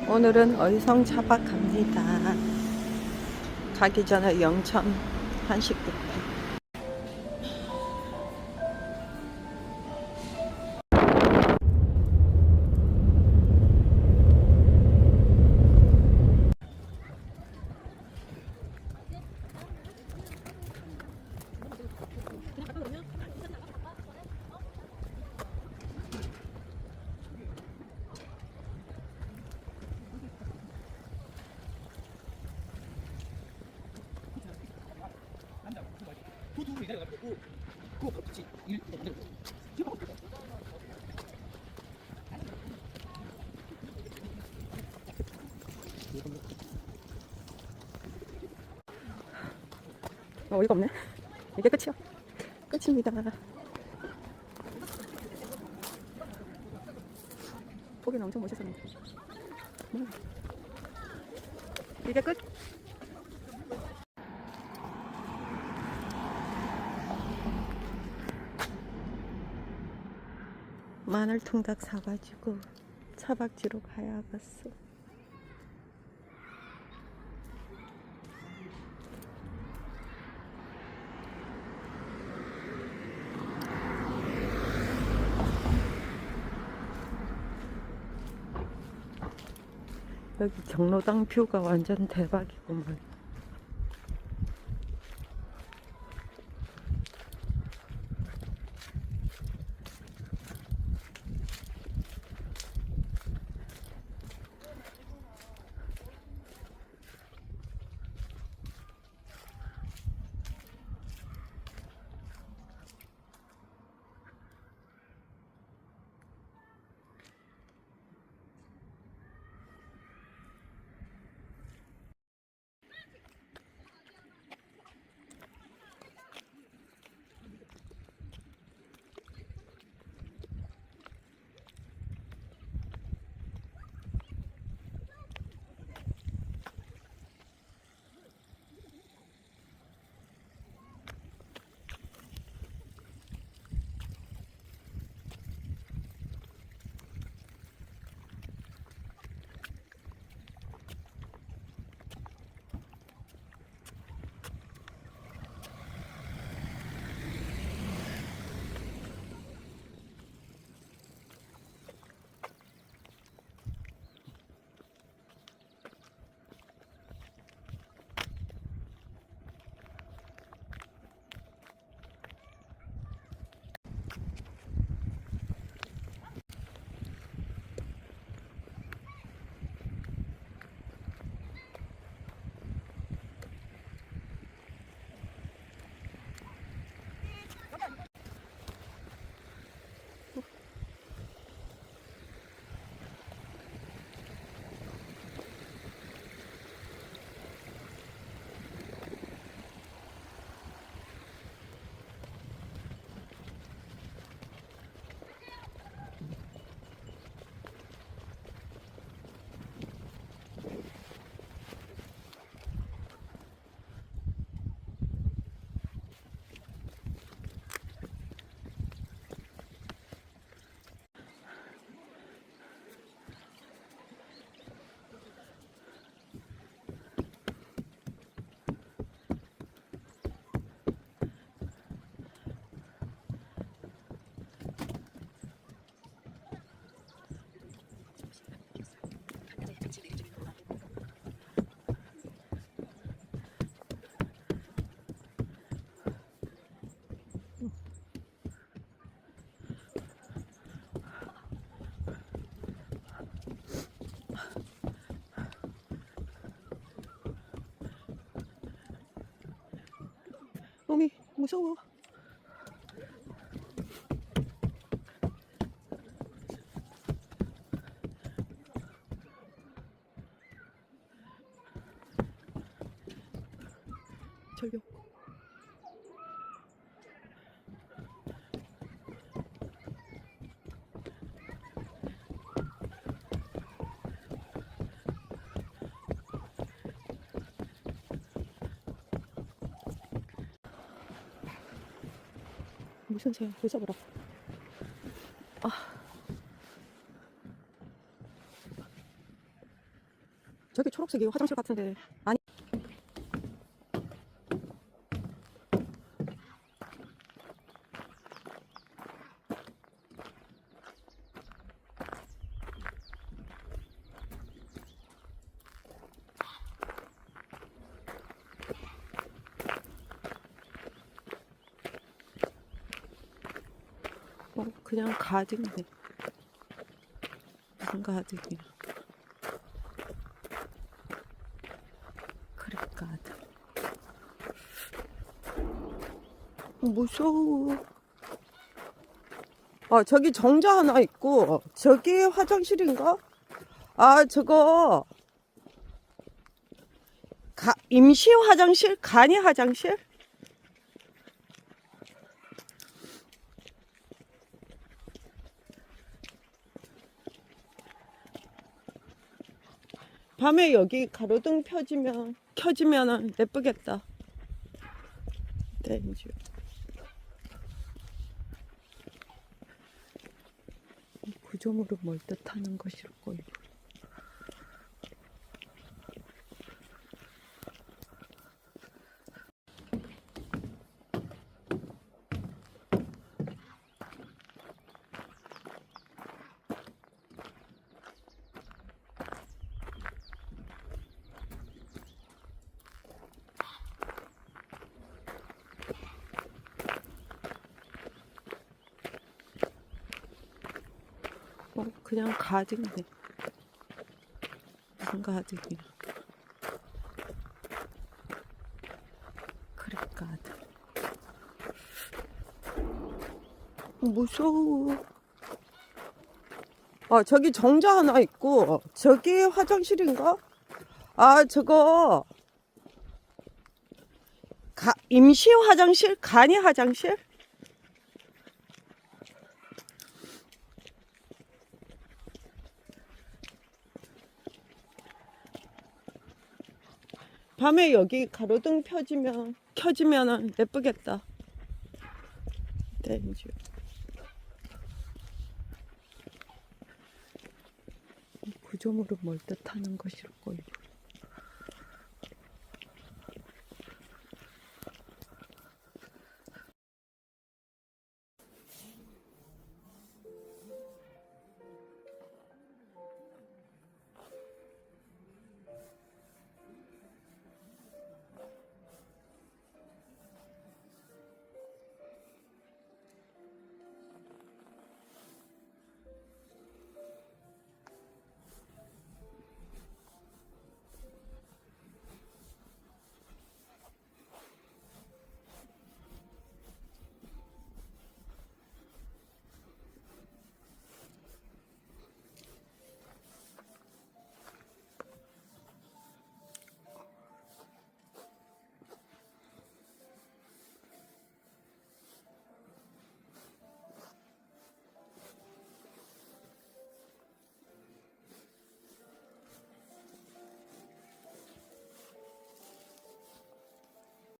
오늘은 의성 차박 갑니다. 가기 전에 영천 한식부터. 어이가 없네. 이게 끝이야. 끝입니다. 보기는 엄청 멋있었는데. 이게 끝. 마늘 통닭 사가지고 차박지로 가야겠어. 여기 경로당 뷰가 완전 대박이구만. 몸이 무서워. 절벽. 무슨 새야? 벌써보라. 아. 저기 초록색이 화장실 같은데. 아니. 그냥 가든이네. 무슨 가든이야. 그래, 가든. 무서워. 저기 정자 하나 있고, 저기 화장실인가? 저거, 임시 화장실? 간이 화장실? 밤에 여기 가로등 켜지면은 예쁘겠다. 네, 이제. 구조물은 뭘 뜻하는 것일까요? 그냥 가든이네. 무슨 가든이야. 그래, 가든. 무서워. 저기 정자 하나 있고, 저기 화장실인가? 저거, 임시 화장실? 간이 화장실? 밤에 여기 가로등 켜지면은 예쁘겠다. 네, 이제. 구조물은 뭘 뜻하는 것일까요?